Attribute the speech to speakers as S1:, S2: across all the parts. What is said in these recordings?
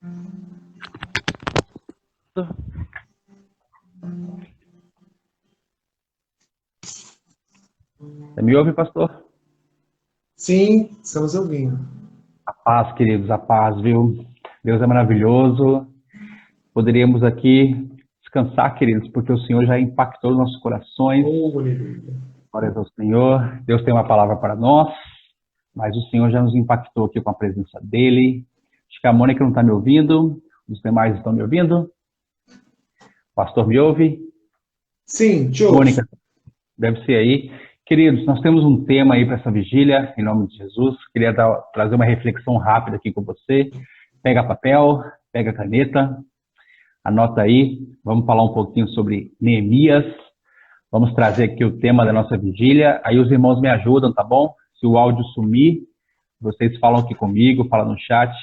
S1: Você me ouve, pastor?
S2: Sim, estamos ouvindo.
S1: A paz, queridos, a paz, viu? Deus é maravilhoso. Poderíamos aqui descansar, queridos, porque o Senhor já impactou os nossos corações.
S2: Oh, aleluia.
S1: Glórias ao Senhor. Deus tem uma palavra para nós, mas o Senhor já nos impactou aqui com a presença dEle. Acho que a Mônica não está me ouvindo, os demais estão me ouvindo. O pastor me ouve?
S2: Sim, te ouço.
S1: Mônica, deve ser aí. Queridos, nós temos um tema aí para essa vigília, em nome de Jesus. Queria trazer uma reflexão rápida aqui com você. Pega papel, pega caneta, anota aí. Vamos falar um pouquinho sobre Neemias. Vamos trazer aqui o tema da nossa vigília. Aí os irmãos me ajudam, tá bom? Se o áudio sumir, vocês falam aqui comigo, falam no chat.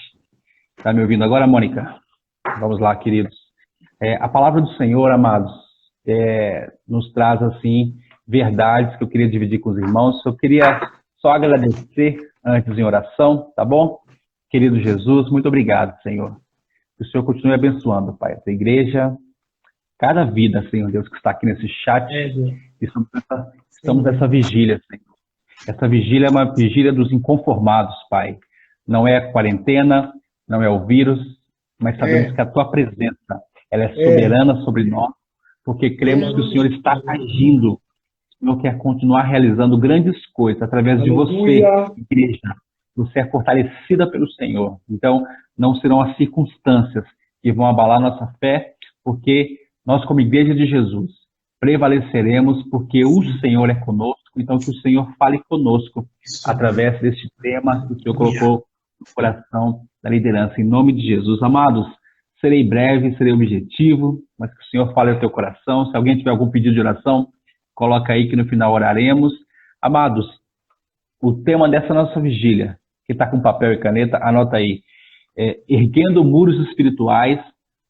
S1: Tá me ouvindo agora, Mônica? Vamos lá, queridos. A palavra do Senhor, amados, nos traz, assim, verdades que eu queria dividir com os irmãos. Eu queria só agradecer antes em oração, tá bom? Querido Jesus, muito obrigado, Senhor. Que o Senhor continue abençoando, Pai, essa igreja, cada vida, Senhor Deus, que está aqui nesse chat. Estamos nessa vigília, Senhor. Essa vigília é uma vigília dos inconformados, Pai. Não é a quarentena, não é o vírus, mas sabemos que a Tua presença, ela é soberana sobre nós, porque cremos que o Senhor está agindo. O Senhor quer continuar realizando grandes coisas através de você, igreja. Você é fortalecida pelo Senhor. Então, não serão as circunstâncias que vão abalar nossa fé, porque nós, como igreja de Jesus, prevaleceremos porque o Senhor é conosco. Então, que o Senhor fale conosco através deste tema que o Senhor colocou no coração da liderança. Em nome de Jesus. Amados, serei breve, serei objetivo, mas que o Senhor fale ao teu coração. Se alguém tiver algum pedido de oração, coloca aí que no final oraremos. Amados, o tema dessa nossa vigília, que está com papel e caneta, anota aí. Erguendo muros espirituais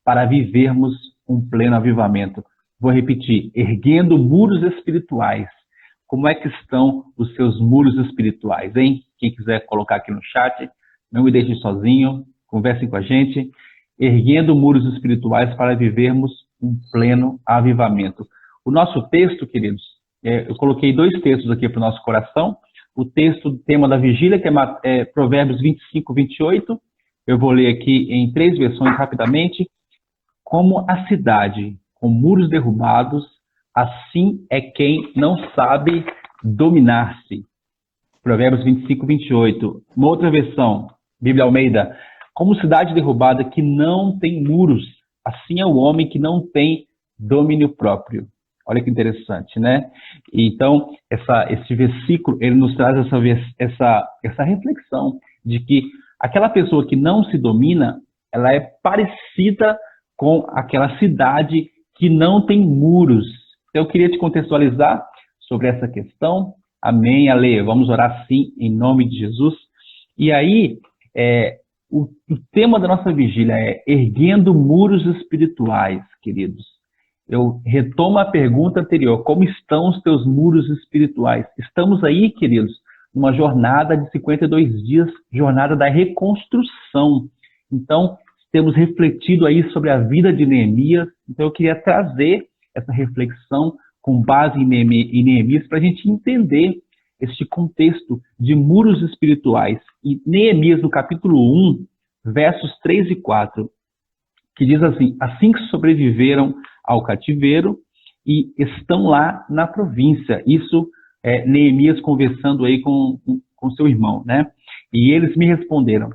S1: para vivermos um pleno avivamento. Vou repetir, erguendo muros espirituais. Como é que estão os seus muros espirituais, hein? Quem quiser colocar aqui no chat, não me deixem sozinho, conversem com a gente. Erguendo muros espirituais para vivermos um pleno avivamento. O nosso texto, queridos, eu coloquei 2 textos aqui para o nosso coração. O texto do tema da vigília, que é Provérbios 25, 28. Eu vou ler aqui em 3 versões rapidamente. Como a cidade com muros derrubados, assim é quem não sabe dominar-se. Provérbios 25, 28. Uma outra versão, Bíblia Almeida. Como cidade derrubada que não tem muros, assim é o homem que não tem domínio próprio. Olha que interessante, né? Então, esse versículo, ele nos traz essa reflexão de que aquela pessoa que não se domina, ela é parecida com aquela cidade que não tem muros. Então, eu queria te contextualizar sobre essa questão. Amém, Ale. Vamos orar sim, em nome de Jesus. E aí, o tema da nossa vigília é erguendo muros espirituais, queridos. Eu retomo a pergunta anterior. Como estão os teus muros espirituais? Estamos aí, queridos, numa jornada de 52 dias, jornada da reconstrução. Então, temos refletido aí sobre a vida de Neemias. Então, eu queria trazer essa reflexão com base em Neemias para a gente entender este contexto de muros espirituais. E Neemias, no capítulo 1, versos 3 e 4, que diz assim que sobreviveram ao cativeiro e estão lá na província. Isso é Neemias conversando aí com seu irmão, né? E eles me responderam,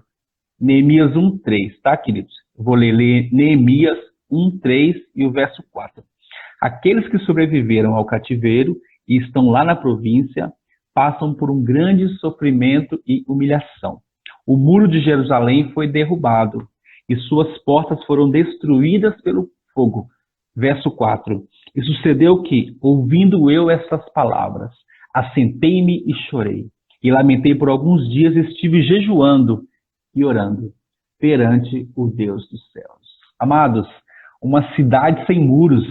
S1: Neemias 1:3, tá, queridos? Eu vou ler Neemias 1:3 e o verso 4. Aqueles que sobreviveram ao cativeiro e estão lá na província passam por um grande sofrimento e humilhação. O muro de Jerusalém foi derrubado e suas portas foram destruídas pelo fogo. Verso 4. E sucedeu que, ouvindo eu essas palavras, assentei-me e chorei. E lamentei por alguns dias, estive jejuando e orando perante o Deus dos céus. Amados, uma cidade sem muros,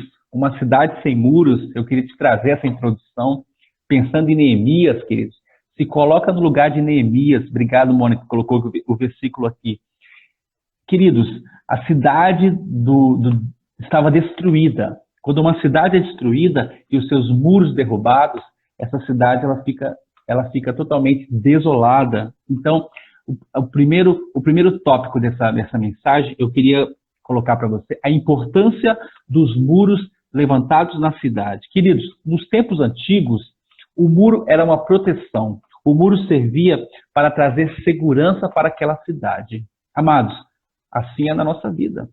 S1: eu queria te trazer essa introdução, pensando em Neemias, queridos. Se coloca no lugar de Neemias. Obrigado, Mônica, que colocou o versículo aqui. Queridos, a cidade estava destruída. Quando uma cidade é destruída e os seus muros derrubados, essa cidade ela fica totalmente desolada. Então, o primeiro tópico dessa mensagem, eu queria colocar para você a importância dos muros levantados na cidade. Queridos, nos tempos antigos, o muro era uma proteção. O muro servia para trazer segurança para aquela cidade. Amados, assim é na nossa vida.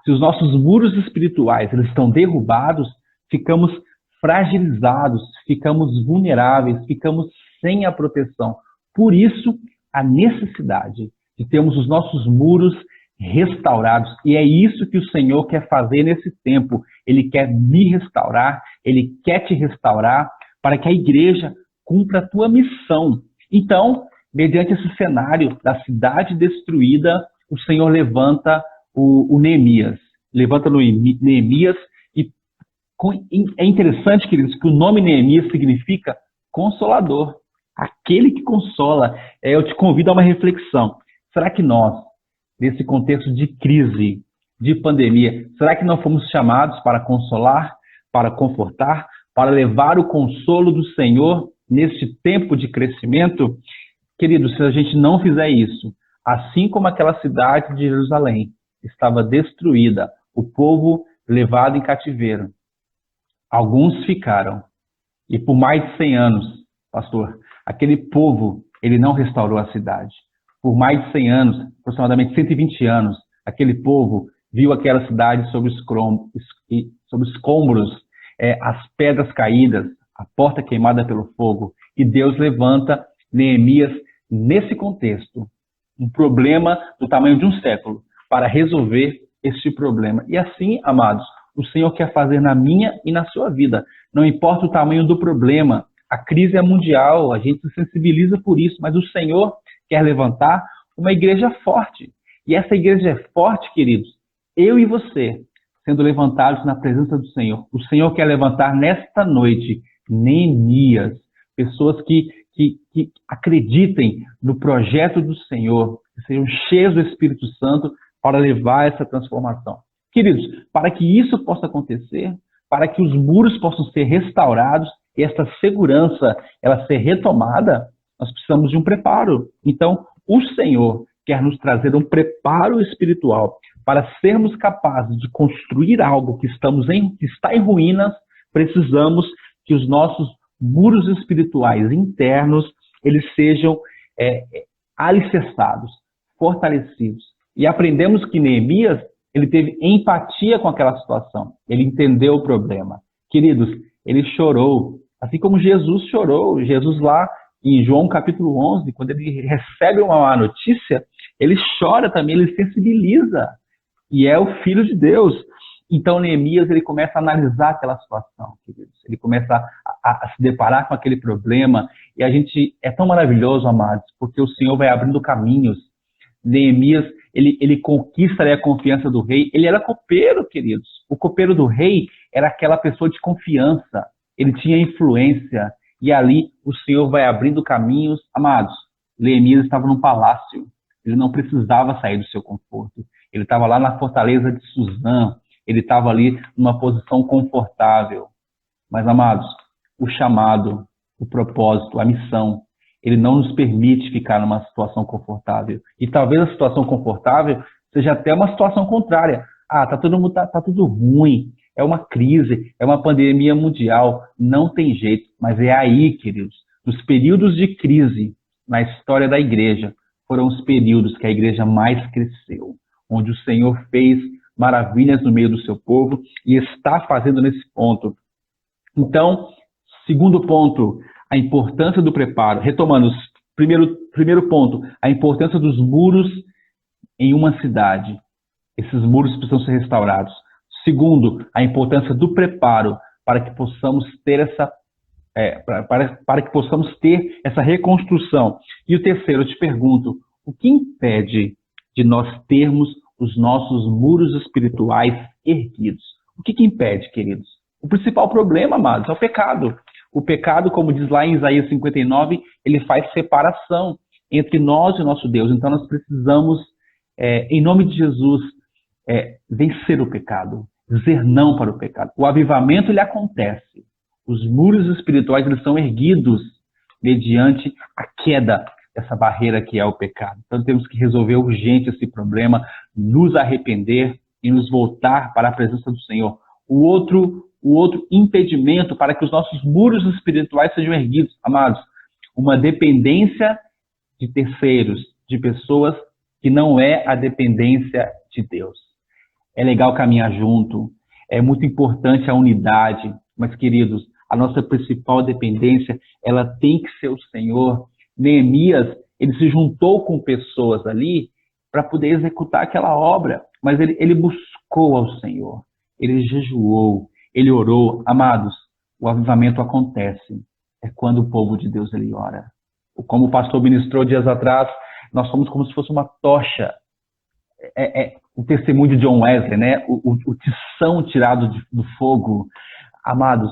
S1: Se os nossos muros espirituais eles estão derrubados, ficamos fragilizados, ficamos vulneráveis, ficamos sem a proteção. Por isso, a necessidade de termos os nossos muros restaurados. E é isso que o Senhor quer fazer nesse tempo. Ele quer me restaurar, Ele quer te restaurar para que a igreja cumpra a tua missão. Então, mediante esse cenário da cidade destruída, o Senhor levanta o Neemias. Levanta Neemias e é interessante, queridos, que o nome Neemias significa consolador. Aquele que consola. Eu te convido a uma reflexão. Será que nós, nesse contexto de crise, de pandemia, será que não fomos chamados para consolar, para confortar, para levar o consolo do Senhor neste tempo de crescimento? Queridos, se a gente não fizer isso, assim como aquela cidade de Jerusalém estava destruída, o povo levado em cativeiro, alguns ficaram. E por mais de 100 anos, pastor, aquele povo, ele não restaurou a cidade. Por mais de 100 anos, aproximadamente 120 anos, aquele povo viu aquela cidade sob os escombros, as pedras caídas, a porta queimada pelo fogo. E Deus levanta Neemias nesse contexto, um problema do tamanho de um século, para resolver este problema. E assim, amados, o Senhor quer fazer na minha e na sua vida. Não importa o tamanho do problema, a crise é mundial, a gente se sensibiliza por isso, mas o Senhor quer levantar uma igreja forte. E essa igreja é forte, queridos, eu e você, sendo levantados na presença do Senhor. O Senhor quer levantar nesta noite Neemias, pessoas que acreditem no projeto do Senhor, que sejam cheios do Espírito Santo para levar essa transformação. Queridos, para que isso possa acontecer, para que os muros possam ser restaurados e essa segurança ela ser retomada, nós precisamos de um preparo. Então, o Senhor quer nos trazer um preparo espiritual para sermos capazes de construir algo que está em ruínas. Precisamos que os nossos muros espirituais internos eles sejam alicerçados, fortalecidos. E aprendemos que Neemias ele teve empatia com aquela situação. Ele entendeu o problema. Queridos, ele chorou. Assim como Jesus chorou. Jesus lá em João capítulo 11, quando ele recebe uma má notícia, ele chora também, ele sensibiliza. E é o Filho de Deus. Então Neemias ele começa a analisar aquela situação, queridos. Ele começa a se deparar com aquele problema. E a gente é tão maravilhoso, amados, porque o Senhor vai abrindo caminhos. Neemias, ele conquista a confiança do rei. Ele era copeiro, queridos. O copeiro do rei era aquela pessoa de confiança. Ele tinha influência. E ali o Senhor vai abrindo caminhos. Amados, Neemias estava num palácio. Ele não precisava sair do seu conforto. Ele estava lá na fortaleza de Suzã. Ele estava ali numa posição confortável. Mas, amados, o chamado, o propósito, a missão, ele não nos permite ficar numa situação confortável. E talvez a situação confortável seja até uma situação contrária. Tá tudo ruim, é uma crise, é uma pandemia mundial, não tem jeito. Mas é aí, queridos, nos períodos de crise na história da igreja, foram os períodos que a igreja mais cresceu, onde o Senhor fez maravilhas no meio do seu povo e está fazendo nesse ponto. Então, segundo ponto, a importância do preparo. Retomando, primeiro ponto, a importância dos muros em uma cidade. Esses muros precisam ser restaurados. Segundo, a importância do preparo para que possamos ter para que possamos ter essa reconstrução. E o terceiro, eu te pergunto, o que impede de nós termos os nossos muros espirituais erguidos? O que impede, queridos? O principal problema, amados, é o pecado. O pecado, como diz lá em Isaías 59, ele faz separação entre nós e o nosso Deus. Então nós precisamos em nome de Jesus, vencer o pecado, dizer não para o pecado. O avivamento, ele acontece. Os muros espirituais, eles são erguidos mediante a queda dessa barreira que é o pecado. Então, temos que resolver urgente esse problema, nos arrepender e nos voltar para a presença do Senhor. O outro impedimento para que os nossos muros espirituais sejam erguidos, amados, uma dependência de terceiros, de pessoas que não é a dependência de Deus. É legal caminhar junto, é muito importante a unidade, mas, queridos, a nossa principal dependência, ela tem que ser o Senhor. Neemias, ele se juntou com pessoas ali para poder executar aquela obra, mas ele buscou ao Senhor, ele jejuou, ele orou. Amados, o avivamento acontece, é quando o povo de Deus ele ora. Como o pastor ministrou dias atrás, nós somos como se fosse uma tocha. O testemunho de John Wesley, né? O tição tirado do fogo. Amados,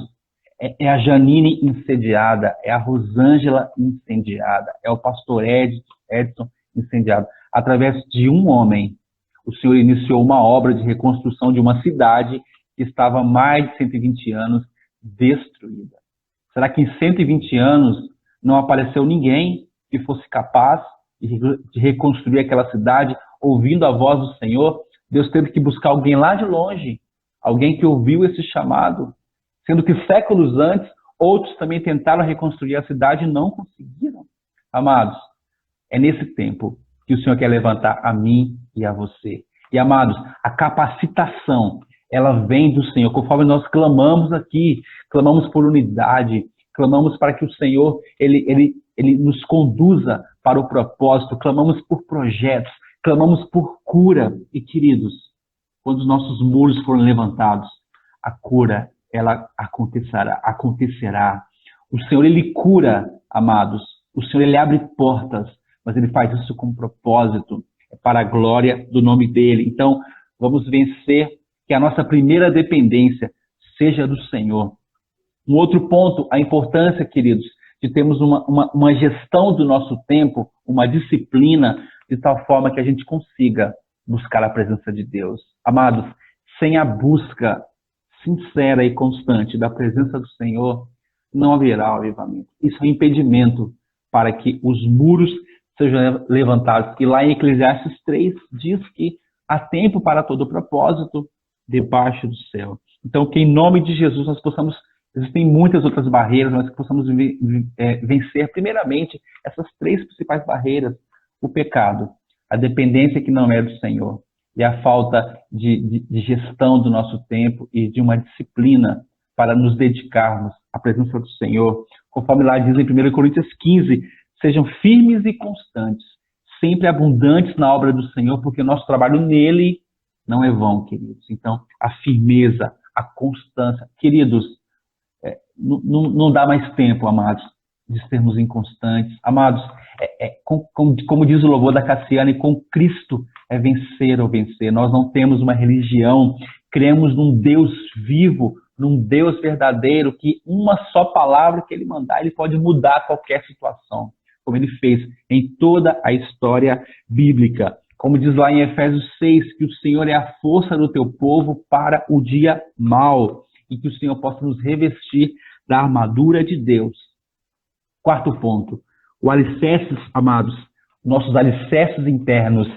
S1: é a Janine incendiada, é a Rosângela incendiada, é o pastor Edson incendiado. Através de um homem, o Senhor iniciou uma obra de reconstrução de uma cidade que estava há mais de 120 anos destruída. Será que em 120 anos não apareceu ninguém que fosse capaz de reconstruir aquela cidade, ouvindo a voz do Senhor? Deus teve que buscar alguém lá de longe, alguém que ouviu esse chamado, sendo que séculos antes, outros também tentaram reconstruir a cidade e não conseguiram. Amados, é nesse tempo que o Senhor quer levantar a mim e a você. E, amados, a capacitação, ela vem do Senhor. Conforme nós clamamos aqui, clamamos por unidade, clamamos para que o Senhor ele nos conduza para o propósito, clamamos por projetos, clamamos por cura. E, queridos, quando os nossos muros forem levantados, a cura, ela acontecerá. O Senhor, ele cura, amados. O Senhor, ele abre portas, mas ele faz isso com propósito, para a glória do nome dele. Então, vamos vencer, que a nossa primeira dependência seja do Senhor. Um outro ponto, a importância, queridos, de termos uma gestão do nosso tempo, uma disciplina, de tal forma que a gente consiga buscar a presença de Deus. Amados, sem a busca sincera e constante da presença do Senhor, não haverá avivamento. Isso é um impedimento para que os muros sejam levantados. E lá em Eclesiastes 3 diz que há tempo para todo propósito debaixo do céu. Então, que em nome de Jesus nós possamos, existem muitas outras barreiras, mas que possamos vencer primeiramente essas três principais barreiras: o pecado, a dependência que não é do Senhor e a falta de gestão do nosso tempo e de uma disciplina para nos dedicarmos à presença do Senhor. Conforme lá diz em 1 Coríntios 15, sejam firmes e constantes, sempre abundantes na obra do Senhor, porque o nosso trabalho nele não é vão, queridos. Então, a firmeza, a constância. Queridos, não dá mais tempo, amados, de sermos inconstantes. Amados, como diz o louvor da Cassiane, com Cristo é vencer ou vencer. Nós não temos uma religião, cremos num Deus vivo, num Deus verdadeiro, que uma só palavra que ele mandar, ele pode mudar qualquer situação, como ele fez em toda a história bíblica. Como diz lá em Efésios 6, que o Senhor é a força do teu povo para o dia mau, e que o Senhor possa nos revestir da armadura de Deus. Quarto ponto, o alicerces, amados, nossos alicerces internos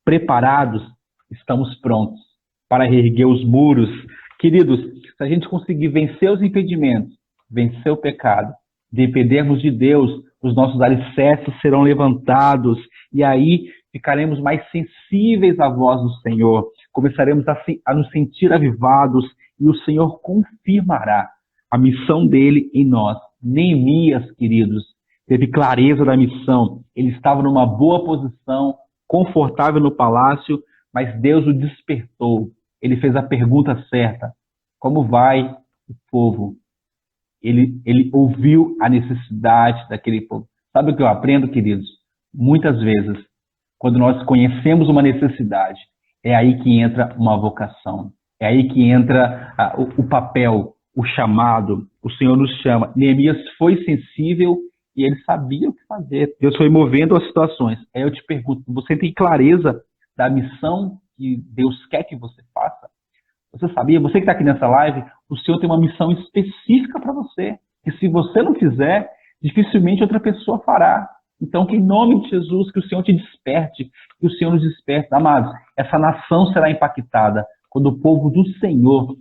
S1: preparados, estamos prontos para reerguer os muros. Queridos, se a gente conseguir vencer os impedimentos, vencer o pecado, dependermos de Deus, os nossos alicerces serão levantados e aí ficaremos mais sensíveis à voz do Senhor, começaremos a nos sentir avivados e o Senhor confirmará a missão dele em nós. Neemias, queridos, teve clareza da missão, ele estava numa boa posição, confortável no palácio, mas Deus o despertou. Ele fez a pergunta certa: como vai o povo? Ele ouviu a necessidade daquele povo. Sabe o que eu aprendo, queridos? Muitas vezes, quando nós conhecemos uma necessidade, é aí que entra uma vocação. É aí que entra o papel, o chamado. O Senhor nos chama. Neemias foi sensível e ele sabia o que fazer. Deus foi movendo as situações. Aí eu te pergunto, você tem clareza da missão que Deus quer que você faça? Você sabia? Você que está aqui nessa live, o Senhor tem uma missão específica para você. E se você não fizer, dificilmente outra pessoa fará. Então, que em nome de Jesus, que o Senhor te desperte, que o Senhor nos desperte. Amados, essa nação será impactada quando o povo do Senhor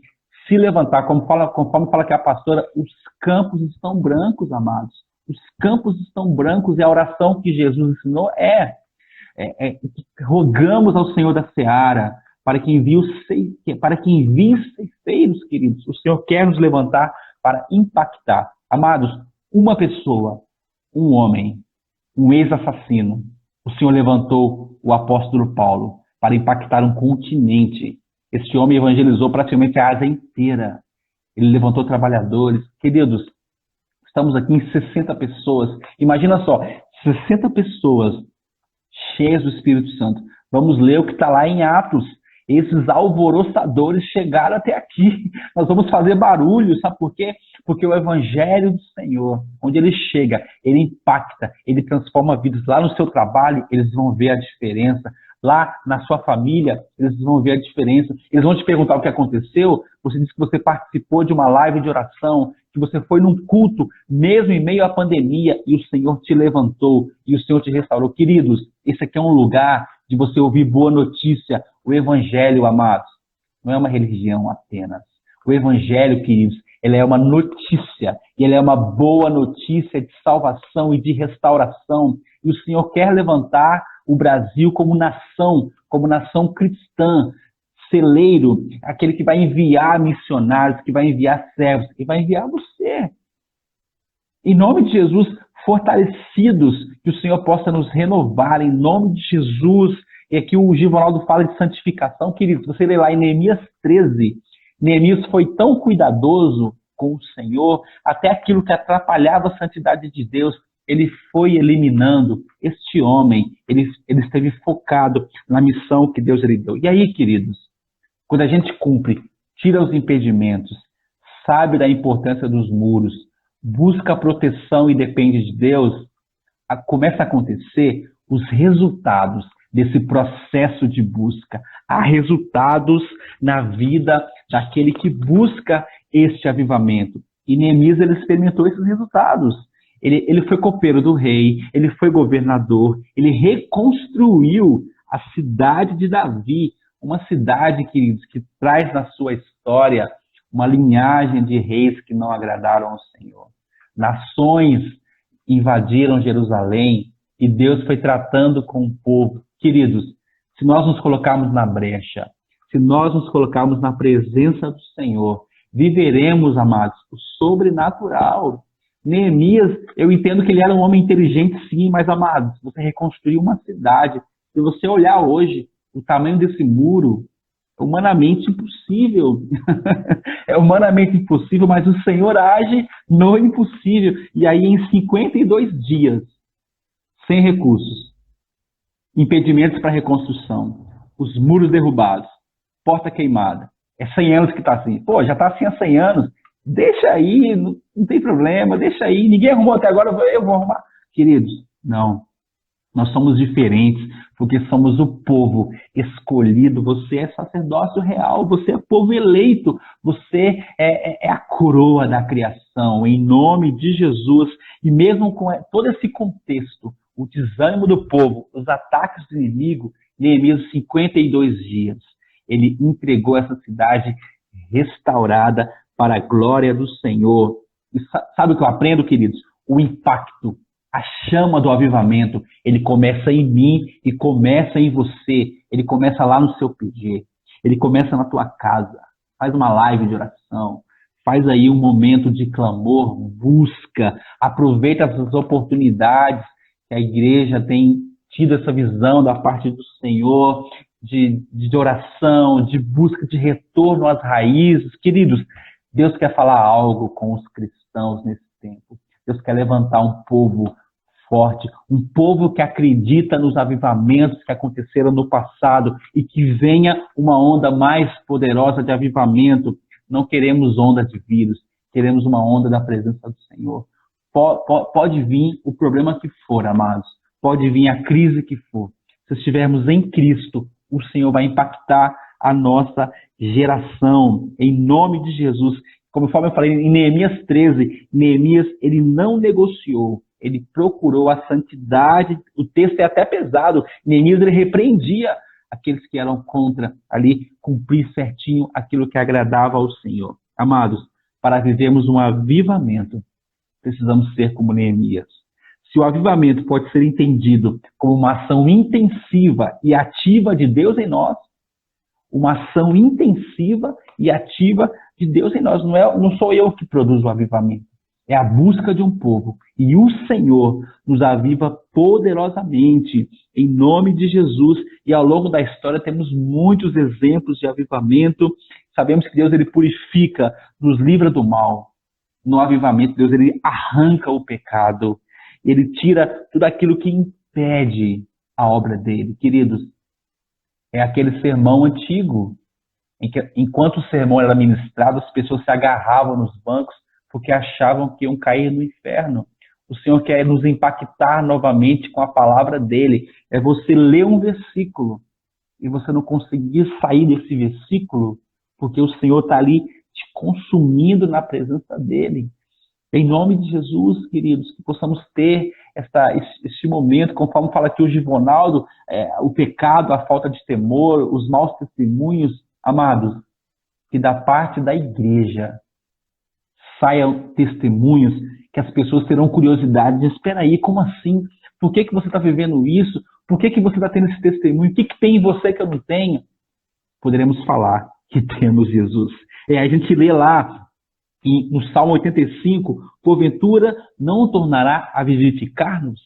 S1: se levantar. Conforme fala aqui a pastora, os campos estão brancos, amados. Os campos estão brancos e a oração que Jesus ensinou rogamos ao Senhor da Seara para que envie ceifeiros, queridos. O Senhor quer nos levantar para impactar. Amados, uma pessoa, um homem, um ex-assassino, o Senhor levantou o apóstolo Paulo para impactar um continente. Este homem evangelizou praticamente a Ásia inteira. Ele levantou trabalhadores. Queridos, estamos aqui em 60 pessoas. Imagina só, 60 pessoas cheias do Espírito Santo. Vamos ler o que está lá em Atos. Esses alvoroçadores chegaram até aqui. Nós vamos fazer barulho, sabe por quê? Porque o Evangelho do Senhor, onde ele chega, ele impacta, ele transforma vidas. Lá no seu trabalho, eles vão ver a diferença. Lá na sua família, eles vão ver a diferença. Eles vão te perguntar o que aconteceu. Você disse que você participou de uma live de oração, que você foi num culto, mesmo em meio à pandemia, e o Senhor te levantou, e o Senhor te restaurou. Queridos, esse aqui é um lugar de você ouvir boa notícia. O Evangelho, amados, não é uma religião apenas. O Evangelho, queridos, ele é uma notícia. E ele é uma boa notícia de salvação e de restauração. E o Senhor quer levantar o Brasil como nação cristã, celeiro, aquele que vai enviar missionários, que vai enviar servos, que vai enviar você. Em nome de Jesus, fortalecidos, que o Senhor possa nos renovar, em nome de Jesus. E aqui o Givanaldo fala de santificação. Queridos, você lê lá em Neemias 13, Neemias foi tão cuidadoso com o Senhor, até aquilo que atrapalhava a santidade de Deus, ele foi eliminando. Este homem, ele esteve focado na missão que Deus lhe deu. E aí, queridos, quando a gente cumpre, tira os impedimentos, sabe da importância dos muros, busca a proteção e depende de Deus, começa a acontecer os resultados desse processo de busca. Há resultados na vida daquele que busca este avivamento. E Neemias, ele experimentou esses resultados. Ele foi copeiro do rei, ele foi governador, ele reconstruiu a cidade de Davi, uma cidade, queridos, que traz na sua história uma linhagem de reis que não agradaram ao Senhor. Nações invadiram Jerusalém e Deus foi tratando com o povo. Queridos, se nós nos colocarmos na brecha, se nós nos colocarmos na presença do Senhor, viveremos, amados, o sobrenatural. Neemias, eu entendo que ele era um homem inteligente, sim, mas, amados, você reconstruiu uma cidade. Se você olhar hoje, o tamanho desse muro é humanamente impossível. É humanamente impossível, mas o Senhor age no impossível. E aí, em 52 dias, sem recursos, impedimentos para reconstrução, os muros derrubados, porta queimada. É 100 anos que está assim. Pô, já está assim há 100 anos. Deixa aí, não tem problema, deixa aí. Ninguém arrumou até agora, eu vou arrumar. Queridos, não. Nós somos diferentes, porque somos o povo escolhido. Você é sacerdócio real, você é povo eleito. Você é a coroa da criação, em nome de Jesus. E mesmo com todo esse contexto, o desânimo do povo, os ataques do inimigo, Neemias, 52 dias, ele entregou essa cidade restaurada para a glória do Senhor. E sabe o que eu aprendo, queridos? O impacto, a chama do avivamento, ele começa em mim e começa em você. Ele começa lá no seu PG, ele começa na tua casa. Faz uma live de oração, faz aí um momento de clamor, busca, aproveita essas oportunidades que a igreja tem tido essa visão da parte do Senhor, de oração, de busca de retorno às raízes. Queridos, Deus quer falar algo com os cristãos nesse tempo. Deus quer levantar um povo forte, um povo que acredita nos avivamentos que aconteceram no passado e que venha uma onda mais poderosa de avivamento. Não queremos onda de vírus, queremos uma onda da presença do Senhor. Pode vir o problema que for, amados. Pode vir a crise que for. Se estivermos em Cristo, o Senhor vai impactar a nossa geração, em nome de Jesus. Conforme eu falei em Neemias 13, Neemias, ele não negociou, ele procurou a santidade. O texto é até pesado. Neemias, ele repreendia aqueles que eram contra ali cumprir certinho aquilo que agradava ao Senhor. Amados, para vivermos um avivamento, precisamos ser como Neemias. Se o avivamento pode ser entendido como uma ação intensiva e ativa de Deus em nós, uma ação intensiva e ativa de Deus em nós. Não sou eu que produzo o avivamento. É a busca de um povo. E o Senhor nos aviva poderosamente, em nome de Jesus. E ao longo da história temos muitos exemplos de avivamento. Sabemos que Deus, ele purifica, nos livra do mal. No avivamento, Deus, ele arranca o pecado. Ele tira tudo aquilo que impede a obra dele. Queridos, é aquele sermão antigo, em que, enquanto o sermão era ministrado, as pessoas se agarravam nos bancos porque achavam que iam cair no inferno. O Senhor quer nos impactar novamente com a palavra dele. É você ler um versículo e você não conseguir sair desse versículo porque o Senhor está ali te consumindo na presença dele. Em nome de Jesus, queridos, que possamos ter este momento, conforme fala aqui o Givonaldo, o pecado, a falta de temor, os maus testemunhos, amados, que da parte da igreja saiam testemunhos que as pessoas terão curiosidade. Espera aí, como assim? Por que você está vivendo isso? Por que você está tendo esse testemunho? O que tem em você que eu não tenho? Poderemos falar que temos Jesus. A gente lê lá, no Salmo 85, porventura não tornará a vivificar-nos,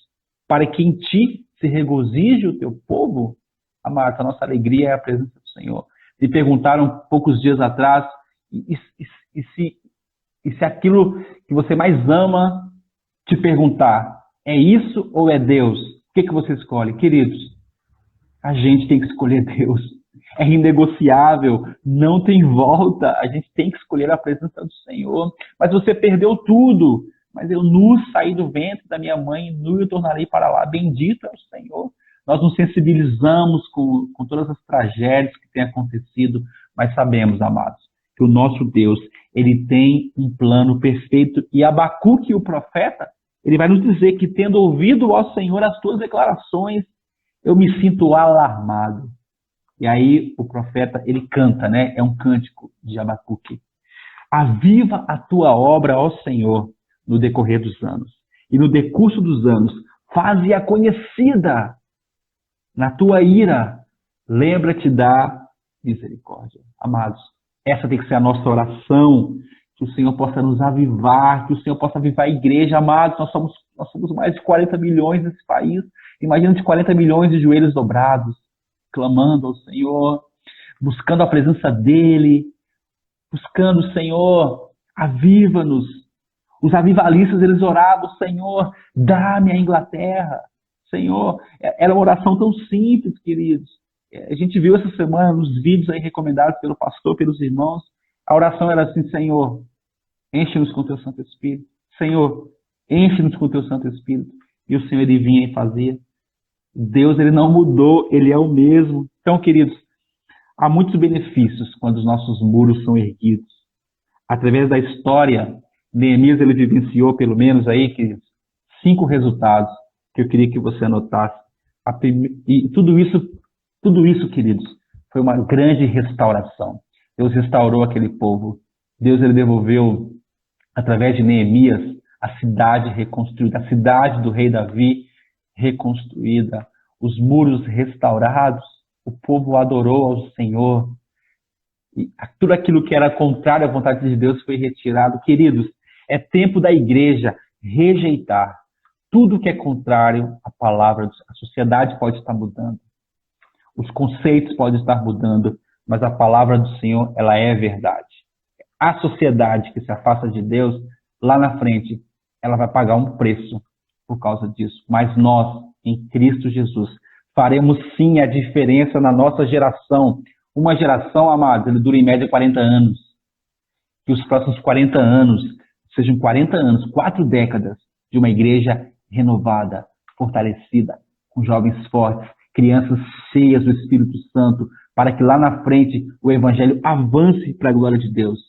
S1: para que em ti se regozije o teu povo? Amado, a nossa alegria é a presença do Senhor. Me perguntaram poucos dias atrás, e se aquilo que você mais ama te perguntar, é isso ou é Deus? O que você escolhe? Queridos, a gente tem que escolher Deus. É inegociável, não tem volta. A gente tem que escolher a presença do Senhor. Mas você perdeu tudo. Mas eu nu saí do ventre da minha mãe, nu eu tornarei para lá. Bendito é o Senhor. Nós nos sensibilizamos com todas as tragédias que têm acontecido, mas sabemos, amados, que o nosso Deus, ele tem um plano perfeito. E Abacuque, o profeta, ele vai nos dizer que, tendo ouvido ao Senhor as tuas declarações, eu me sinto alarmado. E aí o profeta, ele canta, né? É um cântico de Abacuque. Aviva a tua obra, ó Senhor, no decorrer dos anos. E no decurso dos anos, faze-a conhecida. Na tua ira, lembra-te da misericórdia. Amados, essa tem que ser a nossa oração, que o Senhor possa nos avivar, que o Senhor possa avivar a igreja. Amados, nós somos mais de 40 milhões nesse país. Imagina de 40 milhões de joelhos dobrados, clamando ao Senhor, buscando a presença dEle, buscando, Senhor, aviva-nos. Os avivalistas, eles oravam, Senhor, dá-me a Inglaterra. Senhor, era uma oração tão simples, queridos. A gente viu essa semana nos vídeos aí recomendados pelo pastor, pelos irmãos. A oração era assim, Senhor, enche-nos com teu Santo Espírito. Senhor, enche-nos com teu Santo Espírito. E o Senhor, ele vinha e fazia. Deus, ele não mudou, ele é o mesmo. Então, queridos, há muitos benefícios quando os nossos muros são erguidos. Através da história, Neemias, ele vivenciou pelo menos aí 5 resultados que eu queria que você anotasse. E tudo isso, queridos, foi uma grande restauração. Deus restaurou aquele povo. Deus, ele devolveu, através de Neemias, a cidade reconstruída, a cidade do rei Davi reconstruída, os muros restaurados, o povo adorou ao Senhor. E tudo aquilo que era contrário à vontade de Deus foi retirado. Queridos, é tempo da igreja rejeitar tudo que é contrário à palavra. A sociedade pode estar mudando, os conceitos podem estar mudando, mas a palavra do Senhor, ela é verdade. A sociedade que se afasta de Deus, lá na frente, ela vai pagar um preço por causa disso. Mas nós, em Cristo Jesus, faremos sim a diferença na nossa geração. Uma geração, amados, ele dura em média 40 anos. Que os próximos 40 anos sejam 40 anos, 4 décadas de uma igreja renovada, fortalecida, com jovens fortes crianças cheias do Espírito Santo, para que lá na frente o evangelho avance para a glória de Deus.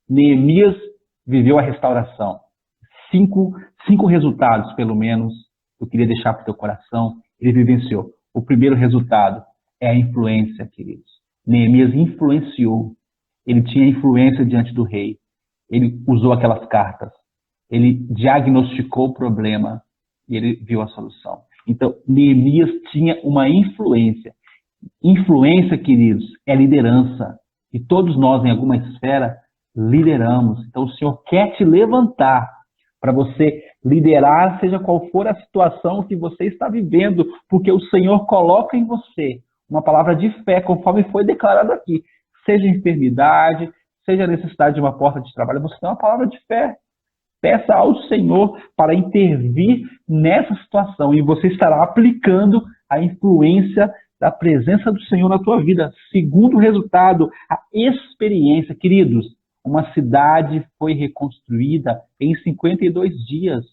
S1: Neemias viveu a restauração. Cinco resultados, pelo menos, eu queria deixar para o teu coração, ele vivenciou. O primeiro resultado é a influência, queridos. Neemias influenciou. Ele tinha influência diante do rei. Ele usou aquelas cartas. Ele diagnosticou o problema e ele viu a solução. Então, Neemias tinha uma influência. Influência, queridos, é liderança. E todos nós, em alguma esfera, lideramos. Então, o Senhor quer te levantar para você liderar, seja qual for a situação que você está vivendo, porque o Senhor coloca em você uma palavra de fé, conforme foi declarado aqui. Seja enfermidade, seja necessidade de uma porta de trabalho, você tem uma palavra de fé. Peça ao Senhor para intervir nessa situação e você estará aplicando a influência da presença do Senhor na tua vida. Segundo resultado, a experiência. Queridos, uma cidade foi reconstruída em 52 dias.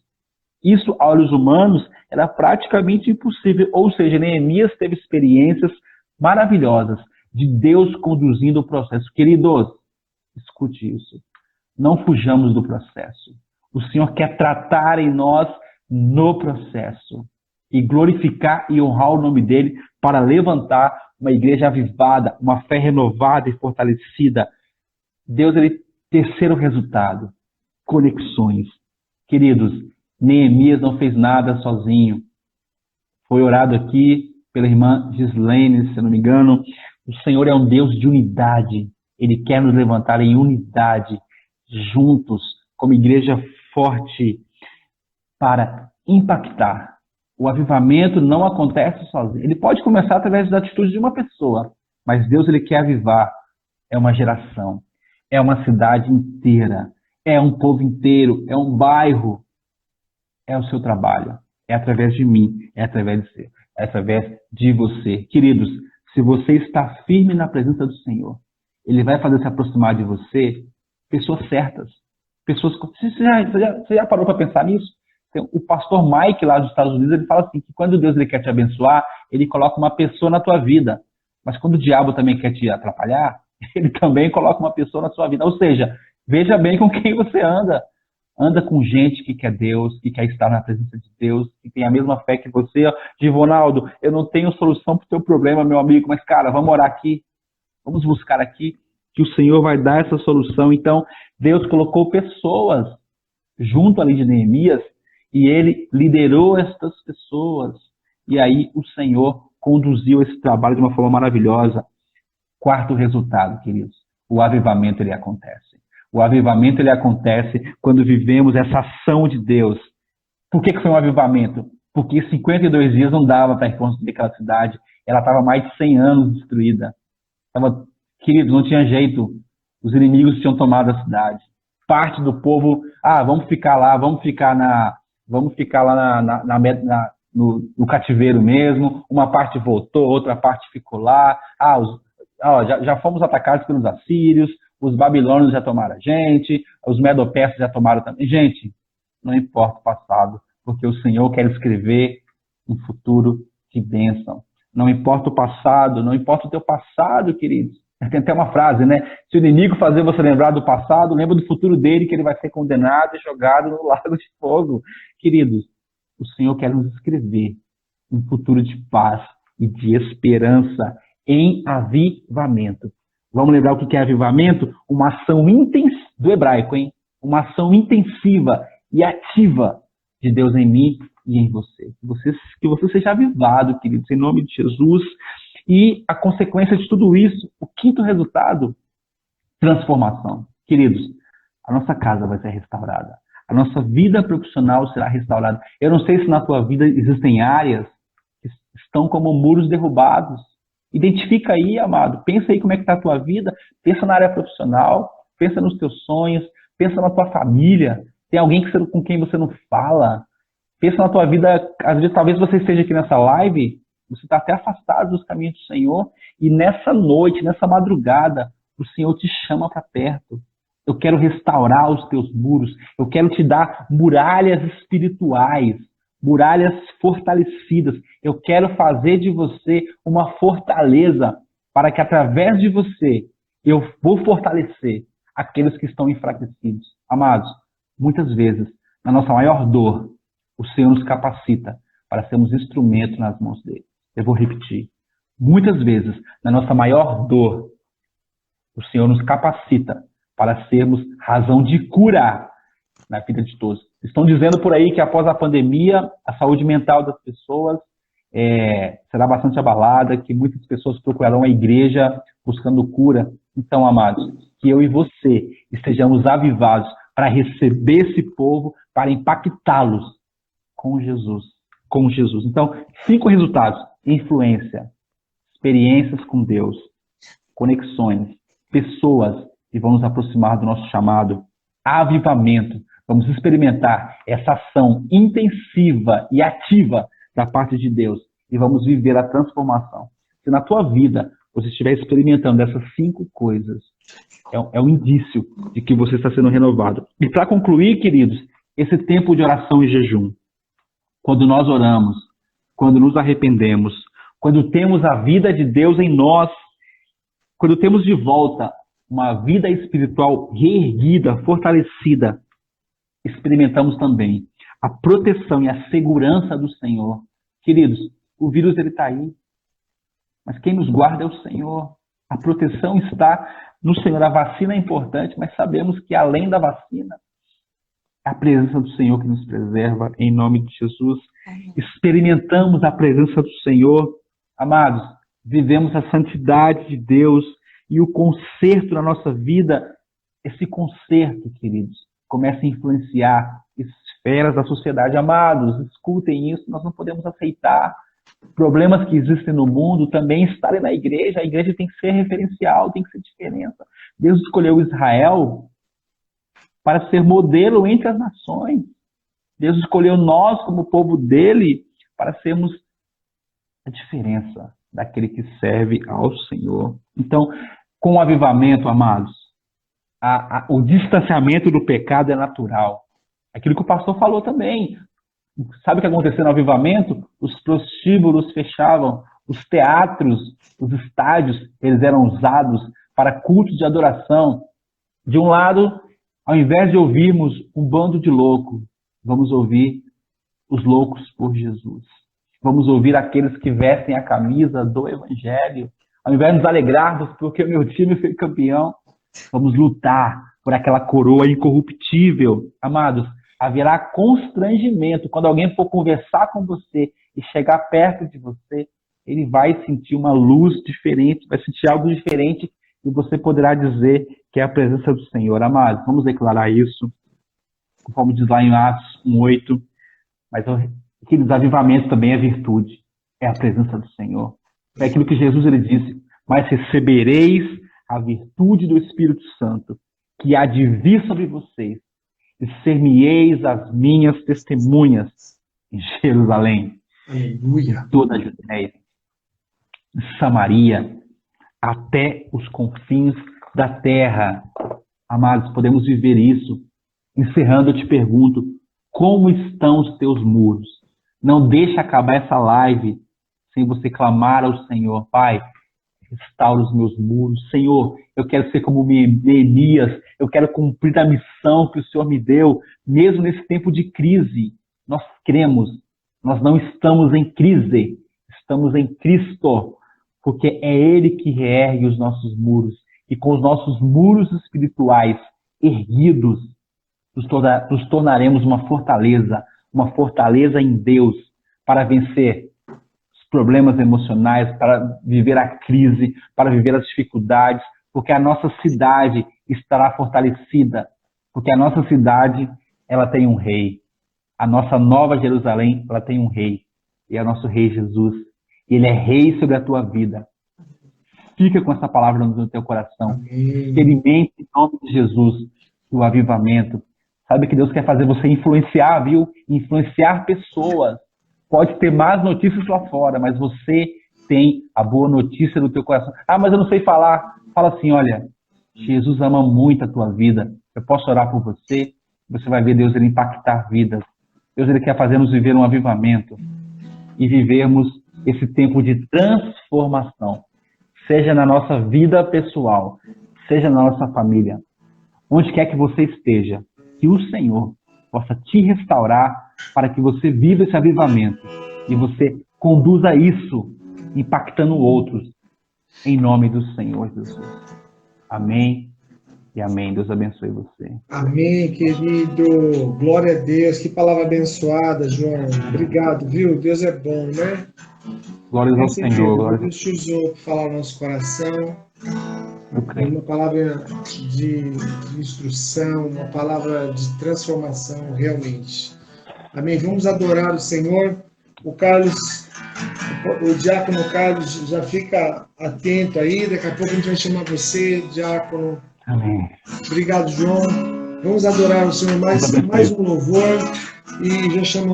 S1: Isso, a olhos humanos, era praticamente impossível. Ou seja, Neemias teve experiências maravilhosas de Deus conduzindo o processo. Queridos, escute isso. Não fujamos do processo. O Senhor quer tratar em nós no processo e glorificar e honrar o nome dele para levantar uma igreja avivada, uma fé renovada e fortalecida. Deus, ele, terceiro resultado, conexões. Queridos, Neemias não fez nada sozinho. Foi orado aqui pela irmã Gislaine, se eu não me engano. O Senhor é um Deus de unidade. Ele quer nos levantar em unidade, juntos, como igreja forte, para impactar. O avivamento não acontece sozinho. Ele pode começar através da atitude de uma pessoa, mas Deus, ele quer avivar. É uma geração, é uma cidade inteira, é um povo inteiro, é um bairro. É o seu trabalho. É através de mim, é através de você, é através de você. Queridos, se você está firme na presença do Senhor, ele vai fazer se aproximar de você pessoas certas. Pessoas. Você já parou para pensar nisso? O pastor Mike, lá dos Estados Unidos, ele fala assim, que quando Deus ele quer te abençoar, ele coloca uma pessoa na tua vida. Mas quando o diabo também quer te atrapalhar, ele também coloca uma pessoa na sua vida. Ou seja, veja bem com quem você anda. Anda com gente que quer Deus, que quer estar na presença de Deus, que tem a mesma fé que você. Ronaldo, eu não tenho solução para o teu problema, meu amigo, mas, cara, vamos orar aqui. Vamos buscar aqui, que o Senhor vai dar essa solução. Então, Deus colocou pessoas junto ali de Neemias e ele liderou essas pessoas. E aí o Senhor conduziu esse trabalho de uma forma maravilhosa. Quarto resultado, queridos, o avivamento ele acontece. O avivamento ele acontece quando vivemos essa ação de Deus. Por que foi um avivamento? Porque 52 dias não dava para reconstruir aquela cidade. Ela estava mais de 100 anos destruída. Queridos, não tinha jeito. Os inimigos tinham tomado a cidade. Parte do povo, vamos ficar lá no cativeiro mesmo. Uma parte voltou, outra parte ficou lá. Já fomos atacados pelos assírios. Os babilônios já tomaram a gente, os medo-persas já tomaram também. Gente, não importa o passado, porque o Senhor quer escrever um futuro de bênção. Não importa o passado, não importa o teu passado, queridos. Tem até uma frase, né? Se o inimigo fazer você lembrar do passado, lembra do futuro dele, que ele vai ser condenado e jogado no lago de fogo. Queridos, o Senhor quer nos escrever um futuro de paz e de esperança em avivamento. Vamos lembrar o que é avivamento? Uma ação intensiva, do hebraico, hein? Uma ação intensiva e ativa de Deus em mim e em você. Que você seja avivado, queridos, em nome de Jesus. E a consequência de tudo isso, o quinto resultado, transformação. Queridos, a nossa casa vai ser restaurada. A nossa vida profissional será restaurada. Eu não sei se na tua vida existem áreas que estão como muros derrubados. Identifica aí, amado. Pensa aí como é que está a tua vida. Pensa na área profissional. Pensa nos teus sonhos. Pensa na tua família. Tem alguém com quem você não fala. Pensa na tua vida. Às vezes, talvez você esteja aqui nessa live. Você está até afastado dos caminhos do Senhor. E nessa noite, nessa madrugada, o Senhor te chama para perto. Eu quero restaurar os teus muros. Eu quero te dar muralhas espirituais. muralhas fortalecidas. Eu quero fazer de você uma fortaleza para que através de você eu vou fortalecer aqueles que estão enfraquecidos. Amados, muitas vezes, na nossa maior dor, o Senhor nos capacita para sermos instrumentos nas mãos dele. Eu vou repetir. Muitas vezes, na nossa maior dor, o Senhor nos capacita para sermos razão de cura na vida de todos. Estão dizendo por aí que após a pandemia, a saúde mental das pessoas será bastante abalada, que muitas pessoas procurarão a igreja buscando cura. Então, amados, que eu e você estejamos avivados para receber esse povo, para impactá-los com Jesus. Com Jesus. Então, 5 resultados: influência, experiências com Deus, conexões, pessoas que vão nos aproximar do nosso chamado, avivamento. Vamos experimentar essa ação intensiva e ativa da parte de Deus e vamos viver a transformação. Se na tua vida você estiver experimentando essas 5 coisas, é um indício de que você está sendo renovado. E para concluir, queridos, esse tempo de oração e jejum, quando nós oramos, quando nos arrependemos, quando temos a vida de Deus em nós, quando temos de volta uma vida espiritual reerguida, fortalecida, experimentamos também a proteção e a segurança do Senhor. Queridos, o vírus está aí, mas quem nos guarda é o Senhor. A proteção está no Senhor. A vacina é importante, mas sabemos que além da vacina, é a presença do Senhor que nos preserva, em nome de Jesus. Experimentamos a presença do Senhor. Amados, vivemos a santidade de Deus e o conserto na nossa vida. Esse conserto, queridos, começa a influenciar esferas da sociedade. Amados, escutem isso, nós não podemos aceitar problemas que existem no mundo também estarem na igreja. A igreja tem que ser referencial, tem que ser diferença. Deus escolheu Israel para ser modelo entre as nações. Deus escolheu nós como povo dele para sermos a diferença daquele que serve ao Senhor. Então, com o avivamento, amados, o distanciamento do pecado é natural. Aquilo que o pastor falou também. Sabe o que aconteceu no avivamento? Os prostíbulos fechavam, os teatros, os estádios, eles eram usados para cultos de adoração. De um lado, ao invés de ouvirmos um bando de loucos, vamos ouvir os loucos por Jesus. Vamos ouvir aqueles que vestem a camisa do Evangelho. Ao invés de nos alegrarmos porque o meu time foi campeão, vamos lutar por aquela coroa incorruptível. Amados, haverá constrangimento. Quando alguém for conversar com você e chegar perto de você, ele vai sentir uma luz diferente, vai sentir algo diferente e você poderá dizer que é a presença do Senhor. Amados, vamos declarar isso, conforme diz lá em Atos 1:8. Mas aquele desavivamento também é virtude, é a presença do Senhor. É aquilo que Jesus ele disse: mas recebereis a virtude do Espírito Santo, que há de vir sobre vocês, e ser-me-eis as minhas testemunhas em Jerusalém,
S2: Aleluia.
S1: toda a Judéia, Samaria, até os confins da terra. Amados, podemos viver isso. Encerrando, eu te pergunto, como estão os teus muros? Não deixe acabar essa live sem você clamar ao Senhor. Pai, restaura os meus muros. Senhor, eu quero ser como Neemias, eu quero cumprir a missão que o Senhor me deu, mesmo nesse tempo de crise. Nós cremos, nós não estamos em crise, estamos em Cristo, porque é Ele que reergue os nossos muros. E com os nossos muros espirituais erguidos, nos tornaremos uma fortaleza em Deus, para vencer os problemas emocionais, para viver a crise, para viver as dificuldades, porque a nossa cidade estará fortalecida, porque a nossa cidade, ela tem um rei. A nossa nova Jerusalém, ela tem um rei, e é o nosso rei Jesus. Ele é rei sobre a tua vida. Fica com essa palavra no teu coração.
S2: Amém.
S1: Experimente em nome de Jesus o avivamento. Sabe que Deus quer fazer você influenciar, viu? Influenciar pessoas. Pode ter más notícias lá fora, mas você tem a boa notícia no teu coração. Ah, mas eu não sei falar. Fala assim, olha, Jesus ama muito a tua vida. Eu posso orar por você? Você vai ver Deus ele impactar vidas. Deus, Ele quer fazer-nos viver um avivamento e vivermos esse tempo de transformação, seja na nossa vida pessoal, seja na nossa família, onde quer que você esteja, que o Senhor possa te restaurar para que você viva esse avivamento e você conduza isso, impactando outros, em nome do Senhor Jesus. Amém e amém. Deus abençoe você.
S2: Amém, querido. Glória a Deus. Que palavra abençoada, João. Obrigado, viu? Deus é bom, né?
S1: Glórias ao Senhor. Glórias
S2: Deus te usou para falar no nosso coração.
S1: Eu creio.
S2: Uma palavra de instrução, uma palavra de transformação, realmente. Amém. Vamos adorar o Senhor. O Carlos, o diácono Carlos, já fica atento aí. Daqui a pouco a gente vai chamar você, diácono.
S1: Amém.
S2: Obrigado, João. Vamos adorar o Senhor mais um louvor e já chamamos.